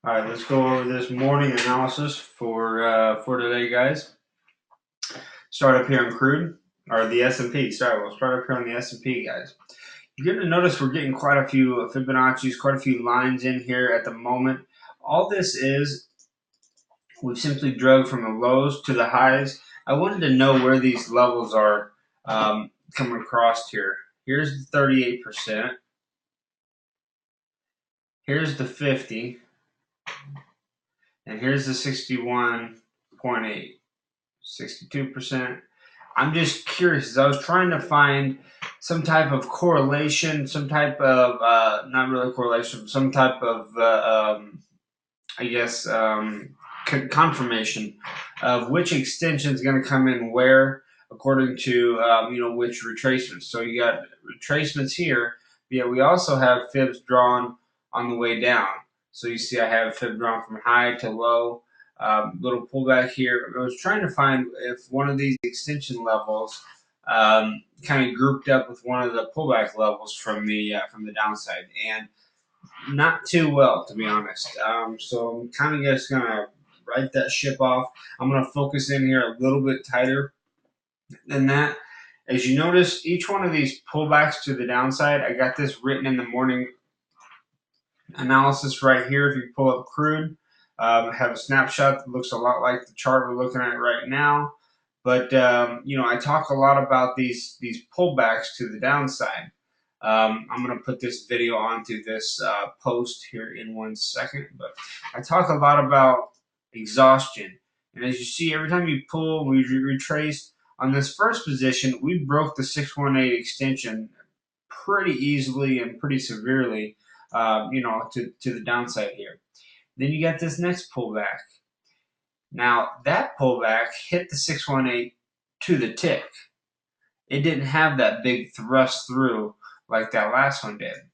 All right, let's go over this morning analysis for today, guys. Start up here on crude or the S&P. Sorry, we'll start up here on the S&P, guys. You're going to notice we're getting quite a few Fibonacci's, quite a few lines in here at the moment. All this is, we've simply drug from the lows to the highs. I wanted to know where these levels are coming across here. Here's the 38%. Here's the 50. And here's the 61.8. 62%. I'm just curious, as I was trying to find some type of correlation, some type of, not really correlation, some type of, confirmation of which extension is going to come in where, according to, which retracements. So you got retracements here, but yet we also have fibs drawn on the way down. So you see I have fib drawn from high to low. Little pullback here. I was trying to find if one of these extension levels kind of grouped up with one of the pullback levels from the downside, and not too well, to be honest. So I'm kind of just gonna write that ship off. I'm gonna focus in here a little bit tighter than that. As you notice, each one of these pullbacks to the downside, I got this written in the morning analysis right here. If you pull up crude, have a snapshot that looks a lot like the chart we're looking at right now. But I talk a lot about these pullbacks to the downside. I'm going to put this video onto this post here in 1 second. But I talk a lot about exhaustion. And as you see, every time you pull, we retrace. On this first position, we broke the 618 extension pretty easily and pretty severely, to the downside here. Then you got this next pullback. Now, that pullback hit the 618 to the tick. It didn't have that big thrust through like that last one did.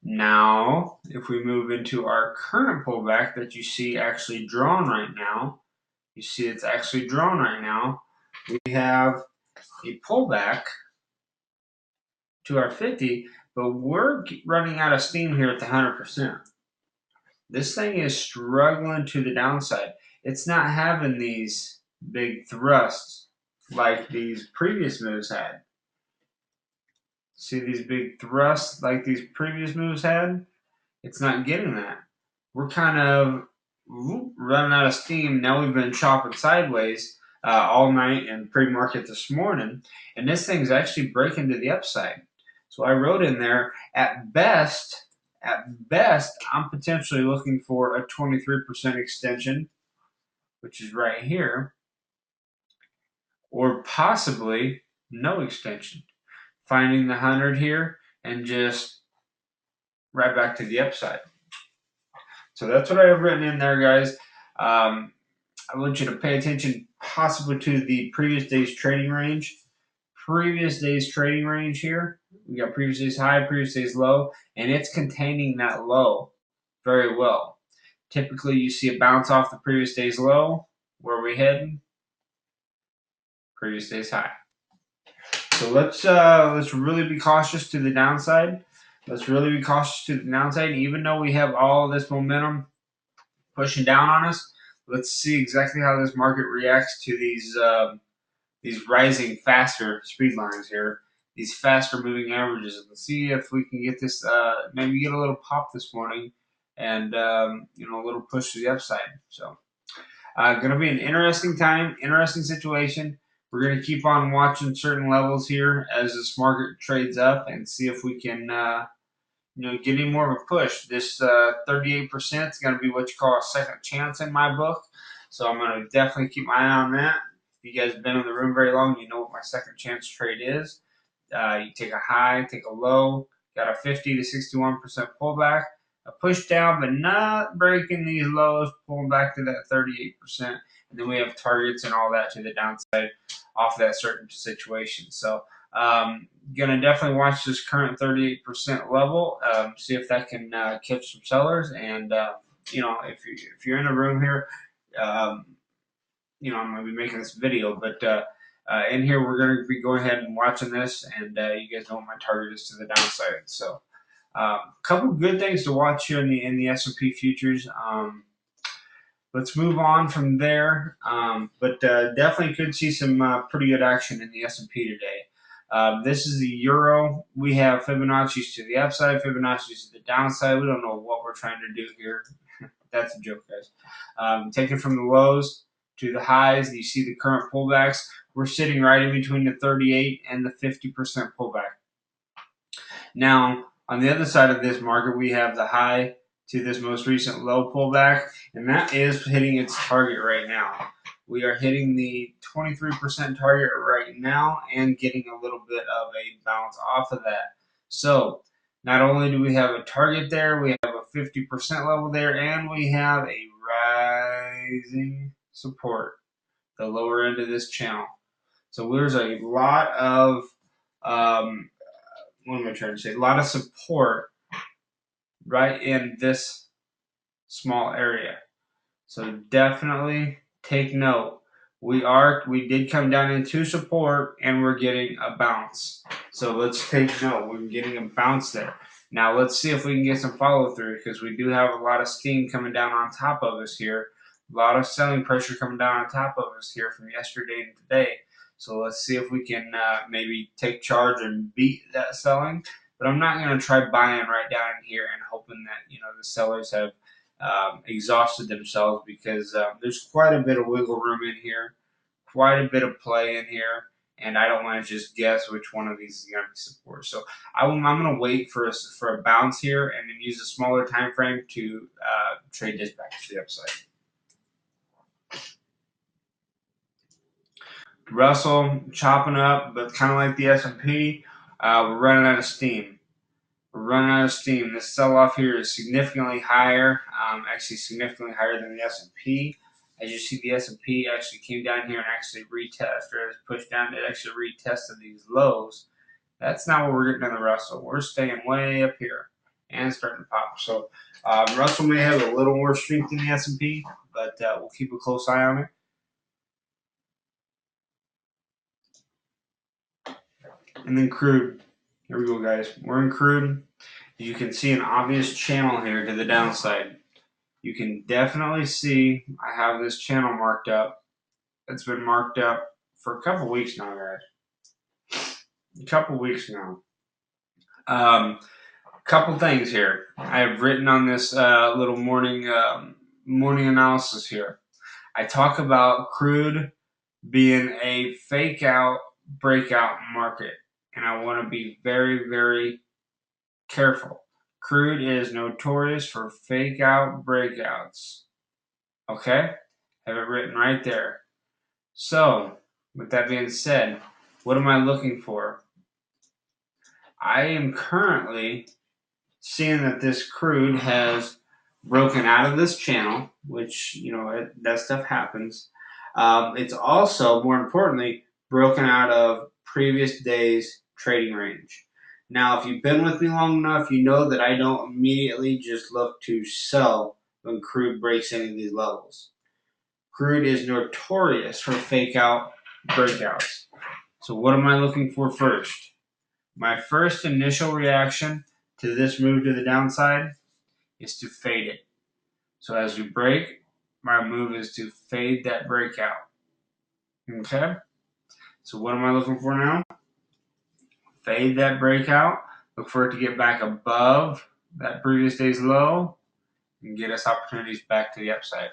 Now, if we move into our current pullback that you see actually drawn right now, you see it's actually drawn right now, we have a pullback to our 50, but we're running out of steam here at the 100%. This thing is struggling to the downside. It's not having these big thrusts like these previous moves had. See these big thrusts like these previous moves had? It's not getting that. We're kind of running out of steam. Now we've been chopping sideways all night and pre-market this morning, and this thing's actually breaking to the upside. So I wrote in there, at best, I'm potentially looking for a 23% extension, which is right here, or possibly no extension. Finding the 100 here and just right back to the upside. So that's what I have written in there, guys. I want you to pay attention possibly to the previous day's trading range. Previous day's trading range here. We got previous day's high, previous day's low, and it's containing that low very well. Typically, you see a bounce off the previous day's low. Where are we heading? Previous day's high. So let's really be cautious to the downside. Let's really be cautious to the downside. Even though we have all this momentum pushing down on us, let's see exactly how this market reacts to these rising faster speed lines here, these faster moving averages. Let's see if we can get this, maybe get a little pop this morning and, a little push to the upside. So going to be an interesting time, interesting situation. We're going to keep on watching certain levels here as this market trades up and see if we can, get any more of a push. This 38% is going to be what you call a second chance in my book. So I'm going to definitely keep my eye on that. If you guys have been in the room very long, you know what my second chance trade is. You take a high, take a low, got a 50 to 61% pullback, a push down, but not breaking these lows, pulling back to that 38%. And then we have targets and all that to the downside off that certain situation. So gonna definitely watch this current 38% level, see if that can catch some sellers. And if you're in a room here, I'm gonna be making this video, but in here we're gonna be going ahead and watching this, and you guys know what my target is to the downside. So Couple good things to watch here in the S&P futures. Let's move on from there, but definitely could see some pretty good action in the S&P today. This is the euro. We have Fibonacci's to the upside, Fibonacci's to the downside. We don't know what we're trying to do here. That's a joke, guys. Taking from the lows to the highs, you see the current pullbacks. We're sitting right in between the 38 and the 50% pullback. Now, on the other side of this market, we have the high to this most recent low pullback, and that is hitting its target right now. We are hitting the 23% target right now and getting a little bit of a bounce off of that. So, not only do we have a target there, we have a 50% level there, and we have a rising support, the lower end of this channel. So there's a lot of, what am I trying to say? A lot of support right in this small area. So definitely take note. We did come down into support and we're getting a bounce. So let's take note. We're getting a bounce there. Now let's see if we can get some follow through, because we do have a lot of steam coming down on top of us here. A lot of selling pressure coming down on top of us here from yesterday and today. So let's see if we can maybe take charge and beat that selling. But I'm not going to try buying right down here and hoping that the sellers have exhausted themselves, because there's quite a bit of wiggle room in here, quite a bit of play in here, and I don't want to just guess which one of these is going to be support. So I'm going to wait for a bounce here and then use a smaller time frame to trade this back to the upside. Russell chopping up, but kind of like the S&P, we're running out of steam. We're running out of steam. This sell-off here is significantly higher, actually significantly higher than the S&P. As you see, the S&P actually came down here and actually retested, or pushed down. It actually retested these lows. That's not what we're getting in the Russell. We're staying way up here and starting to pop. So Russell may have a little more strength than the S&P, but we'll keep a close eye on it. And then crude. Here we go, guys. We're in crude. You can see an obvious channel here to the downside. You can definitely see I have this channel marked up. It's been marked up for a couple weeks now, guys. A couple weeks now. Couple things here. I have written on this little morning analysis here. I talk about crude being a fake out breakout market, and I want to be very, very careful. Crude is notorious for fake out breakouts. Okay? Have it written right there. So, with that being said, what am I looking for? I am currently seeing that this crude has broken out of this channel, which, that stuff happens. It's also, more importantly, broken out of previous days' trading range. Now, if you've been with me long enough, you know that I don't immediately just look to sell when crude breaks any of these levels. Crude is notorious for fake out breakouts. So what am I looking for first? My first initial reaction to this move to the downside is to fade it. So as we break, my move is to fade that breakout. Okay? So what am I looking for now? Fade that breakout. Look for it to get back above that previous day's low and get us opportunities back to the upside.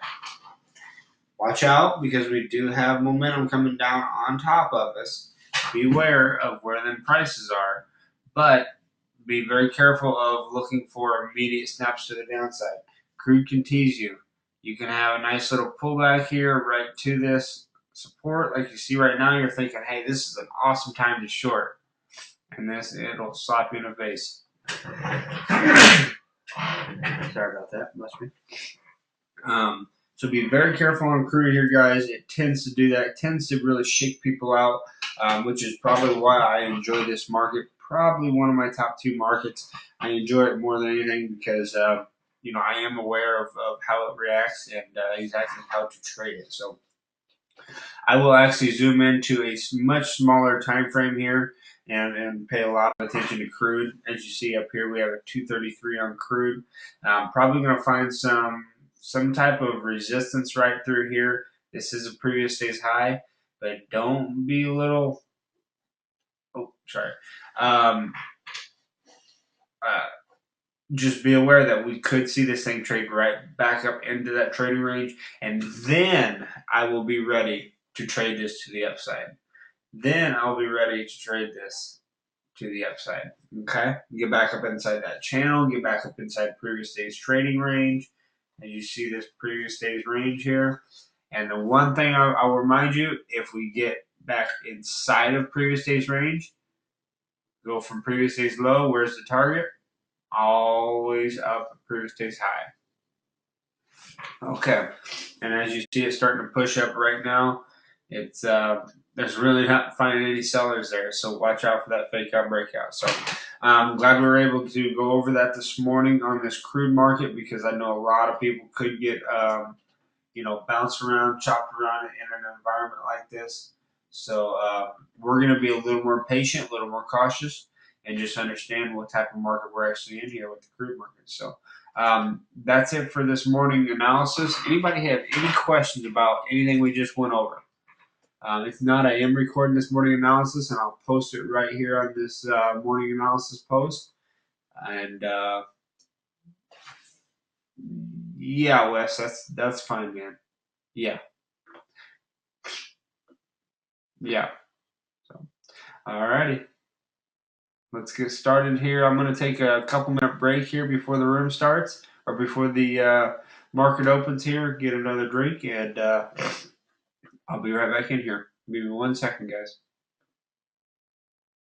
Watch out, because we do have momentum coming down on top of us. Beware of where them prices are, but be very careful of looking for immediate snaps to the downside. Crude can tease you. You can have a nice little pullback here right to this support. Like you see right now, you're thinking, hey, this is an awesome time to short. And it'll slap you in the face. Sorry about that. Must be. So be very careful on crude here, guys. It tends to do that. It tends to really shake people out, which is probably why I enjoy this market. Probably one of my top two markets. I enjoy it more than anything because, I am aware of how it reacts and exactly how to trade it. So I will actually zoom into a much smaller time frame here and pay a lot of attention to crude. As you see up here, we have a 233 on crude. Probably going to find some type of resistance right through here. This is a previous day's high, but don't be a little. Oh, sorry. Um, uh, just be aware that we could see this thing trade right back up into that trading range, and then I will be ready to trade this to the upside. Then I'll be ready to trade this to the upside. Okay? Get back up inside that channel, get back up inside previous day's trading range. As you see this previous day's range here. And the one thing I'll remind you, if we get back inside of previous day's range, go from previous day's low, where's the target? Always up at previous day's high. Okay, and as you see, it's starting to push up right now. It's there's really not finding any sellers there, so watch out for that fake out breakout. So I'm glad we were able to go over that this morning on this crude market, because I know a lot of people could get bounced around, chopped around in an environment like this. So we're going to be a little more patient, a little more cautious, and just understand what type of market we're actually in here with the crude market. So that's it for this morning analysis. Anybody have any questions about anything we just went over? If not, I am recording this morning analysis, and I'll post it right here on this morning analysis post. And yeah, Wes, that's fine, man. Yeah, yeah. So, all righty. Let's get started here. I'm going to take a couple-minute break here before the room starts, or before the market opens here, get another drink, and I'll be right back in here. Give me 1 second, guys.